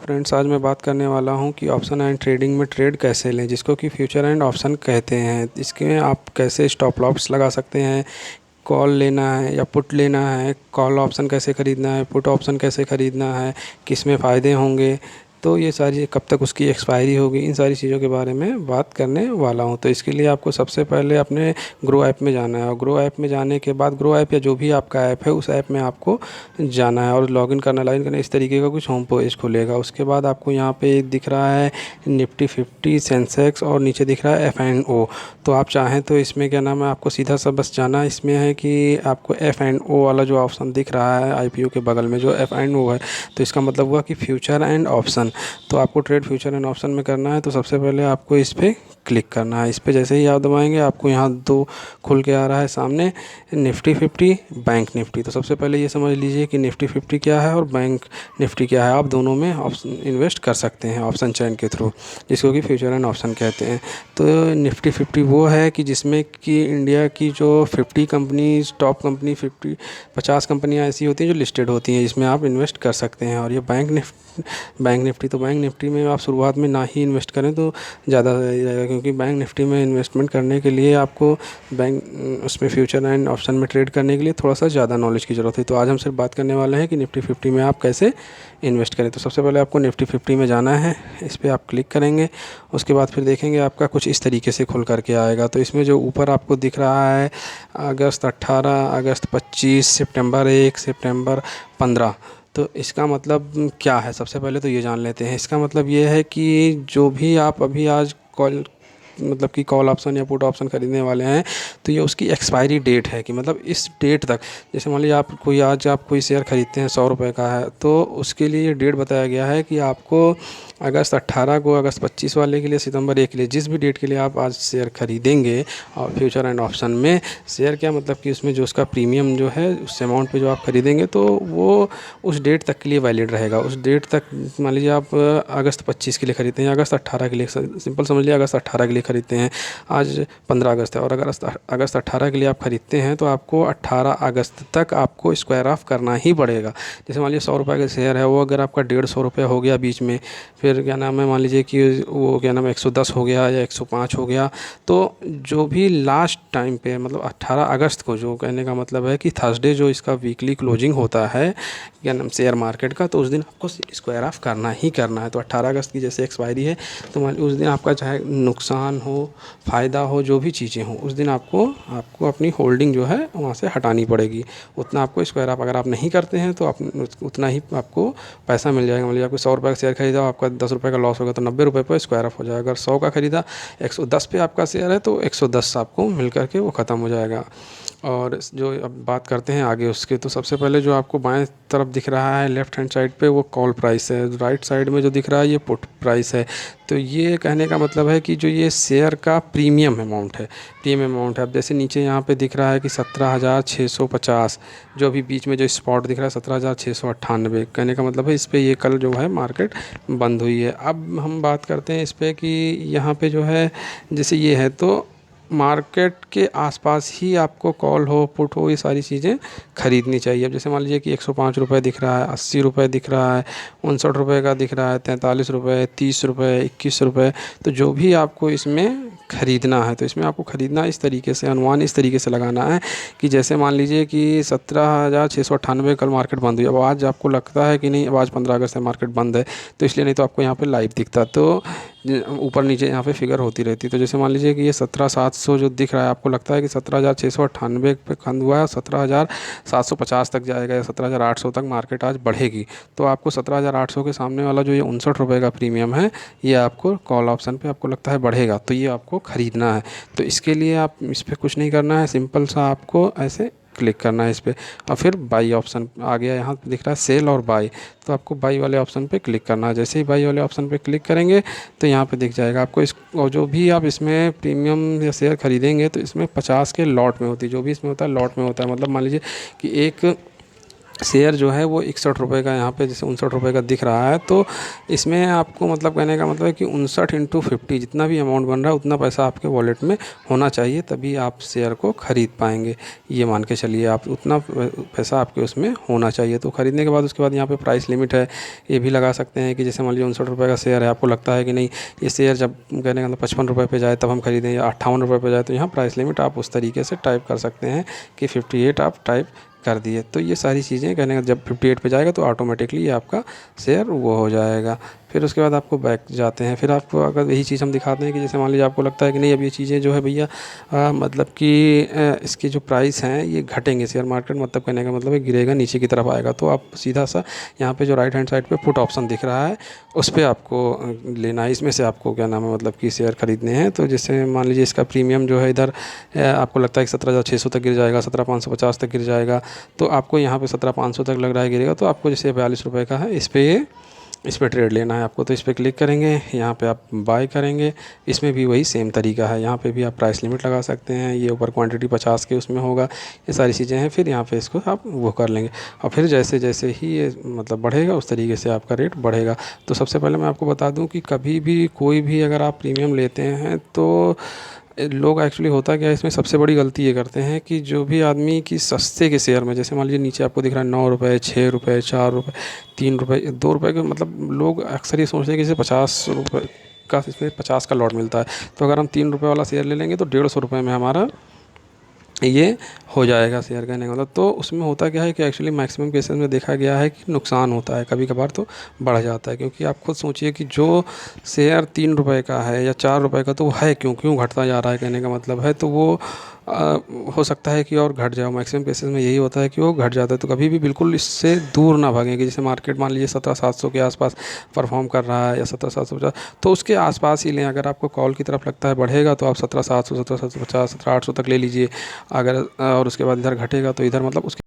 Friends, आज मैं बात करने वाला हूं कि ऑप्शन एंड ट्रेडिंग में ट्रेड कैसे लें, जिसको कि फ्यूचर एंड ऑप्शन कहते हैं। इसके आप कैसे स्टॉप लॉस लगा सकते हैं, कॉल लेना है या पुट लेना है, कॉल ऑप्शन कैसे ख़रीदना है, पुट ऑप्शन कैसे ख़रीदना है, किस में फ़ायदे होंगे, तो ये सारी कब तक उसकी एक्सपायरी होगी, इन सारी चीज़ों के बारे में बात करने वाला हूँ। तो इसके लिए आपको सबसे पहले अपने ग्रो ऐप में जाना है, और ग्रो ऐप में जाने के बाद ग्रो ऐप या जो भी आपका ऐप है उस ऐप में आपको जाना है और लॉगिन करना, लॉगिन करना, इस तरीके का कुछ होम पेज खुलेगा। उसके बाद आपको यहाँ पे दिख रहा है निफ्टी 50, सेंसेक्स, और नीचे दिख रहा है F&O। तो आप चाहें तो इसमें क्या नाम है, आपको सीधा सा बस जाना इसमें है कि आपको F&O वाला जो ऑप्शन दिख रहा है आईपीओ के बगल में जो F&O है, तो इसका मतलब हुआ कि फ्यूचर एंड ऑप्शन। तो आपको ट्रेड फ्यूचर एंड ऑप्शन में करना है, तो सबसे पहले आपको इस पर क्लिक करना है। इस पर जैसे ही आप दबाएंगे आपको यहाँ दो खुल के आ रहा है सामने, निफ्टी 50, बैंक निफ्टी। तो सबसे पहले ये समझ लीजिए कि निफ्टी 50 क्या है और बैंक निफ्टी क्या है। आप दोनों में ऑप्शन इन्वेस्ट कर सकते हैं ऑप्शन चैन के थ्रू, जिसको कि फ्यूचर एंड ऑप्शन कहते हैं। तो निफ्टी 50 वो है कि जिसमें कि इंडिया की जो 50 कंपनीज, टॉप कंपनी 50 कंपनियां ऐसी होती हैं जो लिस्टेड होती हैं, जिसमें आप इन्वेस्ट कर सकते हैं। और ये बैंक निफ्टी, तो बैंक निफ्टी में आप शुरुआत में ना ही इन्वेस्ट करें तो ज़्यादा सही रहेगा, क्योंकि बैंक निफ्टी में इन्वेस्टमेंट करने के लिए आपको बैंक उसमें फ्यूचर एंड ऑप्शन में ट्रेड करने के लिए थोड़ा सा ज़्यादा नॉलेज की ज़रूरत है। तो आज हम सिर्फ बात करने वाले हैं कि निफ्टी 50 में आप कैसे इन्वेस्ट करें। तो सबसे पहले आपको निफ्टी 50 में जाना है, इस पर आप क्लिक करेंगे। उसके बाद फिर देखेंगे आपका कुछ इस तरीके से खुल करके आएगा। तो इसमें जो ऊपर आपको दिख रहा है अगस्त 18, अगस्त 25, सितंबर 1, सितंबर 15, तो इसका मतलब क्या है, सबसे पहले तो ये जान लेते हैं। इसका मतलब ये है कि जो भी आप अभी आज कॉल मतलब कि कॉल ऑप्शन या पुट ऑप्शन खरीदने वाले हैं, तो ये उसकी एक्सपायरी डेट है कि मतलब इस डेट तक, जैसे मान लीजिए आप कोई शेयर खरीदते हैं 100 रुपये का है, तो उसके लिए ये डेट बताया गया है कि आपको अगस्त 18 को, अगस्त 25 वाले के लिए, सितंबर 1 के लिए, जिस भी डेट के लिए आप आज शेयर खरीदेंगे और फ्यूचर एंड ऑप्शन में शेयर, क्या मतलब कि उसमें जो उसका प्रीमियम जो है उस अमाउंट पे जो आप खरीदेंगे, तो वो उस डेट तक के लिए वैलिड रहेगा। उस डेट तक मान लीजिए आप अगस्त 25 के लिए खरीदते हैं या अगस्त 18 के लिए, सिंपल समझ लीजिए अगस्त 18 के लिए खरीदते हैं, आज 15 अगस्त है, और अगर अगस्त 18 के लिए आप खरीदते हैं तो आपको 18 अगस्त तक आपको स्क्वायर ऑफ करना ही पड़ेगा। जैसे मान लीजिए 100 रुपये का शेयर है, वो अगर आपका 150 रुपये हो गया बीच में, फिर क्या नाम है, मान लीजिए कि वो क्या नाम है 110 हो गया या 105 हो गया, तो जो भी लास्ट टाइम पे मतलब 18 अगस्त को, जो कहने का मतलब है कि थर्सडे जो इसका वीकली क्लोजिंग होता है क्या नाम शेयर मार्केट का, तो उस दिन आपको स्क्वायर ऑफ करना ही करना है। तो 18 अगस्त की जैसे एक्सपायरी है, तो मान उस दिन आपका चाहे नुकसान हो, फ़ायदा हो, जो भी चीज़ें हों, उस दिन आपको अपनी होल्डिंग जो है वहाँ से हटानी पड़ेगी। उतना आपको स्क्वायर ऑफ अगर आप नहीं करते हैं तो आप उतना ही आपको पैसा मिल जाएगा। मान लीजिए आपको 100 रुपये का शेयर खरीदा, आपका 10 रुपये का लॉस होगा, तो 90 रुपये पर स्क्वायर ऑफ हो जाएगा। अगर 100 का खरीदा, 110 पे आपका शेयर है, तो 110 आपको मिल करके वो ख़त्म हो जाएगा। और जो अब बात करते हैं आगे उसके, तो सबसे पहले जो आपको बाएं तरफ दिख रहा है लेफ़्ट हैंड साइड पे, वो कॉल प्राइस है, राइट साइड में जो दिख रहा है ये पुट प्राइस है। तो ये कहने का मतलब है कि जो ये शेयर का प्रीमियम अमाउंट है। अब जैसे नीचे यहाँ पे दिख रहा है कि 17,650, जो अभी बीच में जो स्पॉट दिख रहा है 17,698, कहने का मतलब है इस पर ये कल जो है मार्केट बंद हुई है। अब हम बात करते हैं इस पर कि यहाँ पे जो है जैसे ये है, तो मार्केट के आसपास ही आपको कॉल हो, पुट हो, ये सारी चीज़ें खरीदनी चाहिए। अब जैसे मान लीजिए कि 105 रुपये दिख रहा है, 80 रुपये दिख रहा है, 59 रुपये का दिख रहा है, 43 रुपये, 30 रुपये, 21 रुपये, तो जो भी आपको इसमें ख़रीदना है, तो इसमें आपको ख़रीदना इस तरीके से, अनुमान इस तरीके से लगाना है कि जैसे मान लीजिए कि 17,698 कल मार्केट बंद हुई। अब आज आपको लगता है कि नहीं, अब आज 15 अगस्त है, मार्केट बंद है, तो इसलिए नहीं तो आपको यहाँ पे लाइव दिखता, तो ऊपर नीचे यहाँ पे फिगर होती रहती। तो जैसे मान लीजिए कि ये 17,700 जो दिख रहा है, आपको लगता है कि 17,698 पे बंद हुआ है, 17,750 तक जाएगा या 17,800 तक मार्केट आज बढ़ेगी, तो आपको 17,800 के सामने वाला जो ये 59 रुपये का प्रीमियम है, ये आपको कॉल ऑप्शन पे आपको लगता है बढ़ेगा, तो ये आपको ख़रीदना है। तो इसके लिए आप इस पर कुछ नहीं करना है, सिंपल सा आपको ऐसे क्लिक करना है इस पर, और फिर बाई ऑप्शन आ गया, यहाँ पे दिख रहा है सेल और बाई, तो आपको बाई वाले ऑप्शन पे क्लिक करना है। जैसे ही बाई वाले ऑप्शन पे क्लिक करेंगे तो यहाँ पे दिख जाएगा आपको इस, और जो भी आप इसमें प्रीमियम या शेयर खरीदेंगे तो इसमें 50 के लॉट में होती है, जो भी इसमें होता है लॉट में होता है। मतलब मान लीजिए कि एक शेयर जो है वो 61 रुपये का यहाँ पे जैसे 59 रुपये का दिख रहा है। तो इसमें आपको मतलब कहने का मतलब है कि 59 × 50 जितना भी अमाउंट बन रहा है उतना पैसा आपके वॉलेट में होना चाहिए, तभी आप शेयर को ख़रीद पाएंगे। ये मान के चलिए आप उतना पैसा आपके उसमें होना चाहिए। तो ख़रीदने के बाद उसके बाद यहाँ पे प्राइस लिमिट है, ये भी लगा सकते हैं कि जैसे मान लीजिए 59 रुपये का शेयर है, आपको लगता है कि नहीं ये शेयर जब कहने का मतलब 55 रुपये पे जाए तब हम खरीदें या 58 रुपये पे जाए, तो यहाँ प्राइस लिमिट आप उस तरीके से टाइप कर सकते हैं कि 58 आप टाइप कर दिए। तो ये सारी चीज़ें कहने का जब 58 पे जाएगा तो ऑटोमेटिकली ये आपका शेयर वो हो जाएगा। फिर उसके बाद आपको बैक जाते हैं, फिर आपको अगर यही चीज़ हम दिखाते हैं कि जैसे मान लीजिए आपको लगता है कि नहीं अब ये चीज़ें जो है भैया मतलब कि इसके जो प्राइस हैं ये घटेंगे, शेयर मार्केट मतलब कहने का मतलब है गिरेगा, नीचे की तरफ आएगा, तो आप सीधा सा यहाँ पे जो राइट हैंड साइड पे पुट ऑप्शन दिख रहा है उस पर आपको लेना है। इसमें से आपको क्या नाम है मतलब कि शेयर खरीदने हैं। तो जैसे मान लीजिए इसका प्रीमियम जो है इधर आपको लगता है कि 17,600 तक गिर जाएगा, 17,550 तक गिर जाएगा, तो आपको यहाँ पे 17,500 तक लग रहा है गिरेगा, तो आपको जैसे 42 रुपये का है इस पे ट्रेड लेना है आपको। तो इस पर क्लिक करेंगे, यहाँ पे आप बाय करेंगे। इसमें भी वही सेम तरीका है, यहाँ पे भी आप प्राइस लिमिट लगा सकते हैं, ये ऊपर क्वांटिटी 50 के उसमें होगा, ये सारी चीज़ें हैं। फिर यहाँ पे इसको आप वो कर लेंगे और फिर जैसे जैसे ही ये मतलब बढ़ेगा उस तरीके से आपका रेट बढ़ेगा। तो सबसे पहले मैं आपको बता दूँ कि कभी भी कोई भी अगर आप प्रीमियम लेते हैं तो लोग एक्चुअली होता क्या है इसमें सबसे बड़ी गलती ये करते हैं कि जो भी आदमी की सस्ते के शेयर में, जैसे मान लीजिए नीचे आपको दिख रहा है 9 रुपये, 6 रुपये, 4 रुपये, 3 रुपये, 2 रुपये के, मतलब लोग अक्सर ये सोचते हैं कि जैसे 50 रुपये का इसमें 50 का लॉट मिलता है, तो अगर हम 3 रुपये वाला शेयर ले लेंगे तो 150 रुपये में हमारा ये हो जाएगा शेयर कहने का मतलब। तो उसमें होता क्या है कि एक्चुअली मैक्सिमम केसेस में देखा गया है कि नुकसान होता है, कभी कभार तो बढ़ जाता है, क्योंकि आप खुद सोचिए कि जो शेयर 3 रुपये का है या 4 रुपये का, तो वो है क्यों घटता जा रहा है कहने का मतलब है। तो वो हो सकता है कि और घट जाए, मैक्सिमम केसेस में यही होता है कि वो घट जाता है। तो कभी भी बिल्कुल इससे दूर ना भागें कि जैसे मार्केट मान लीजिए 17,700 के आसपास परफॉर्म कर रहा है या 17,750, तो उसके आसपास ही लें। अगर आपको कॉल की तरफ लगता है बढ़ेगा तो आप 17,700, 17,750, 17,800 तक ले लीजिए। अगर और उसके बाद इधर घटेगा तो इधर मतलब उसके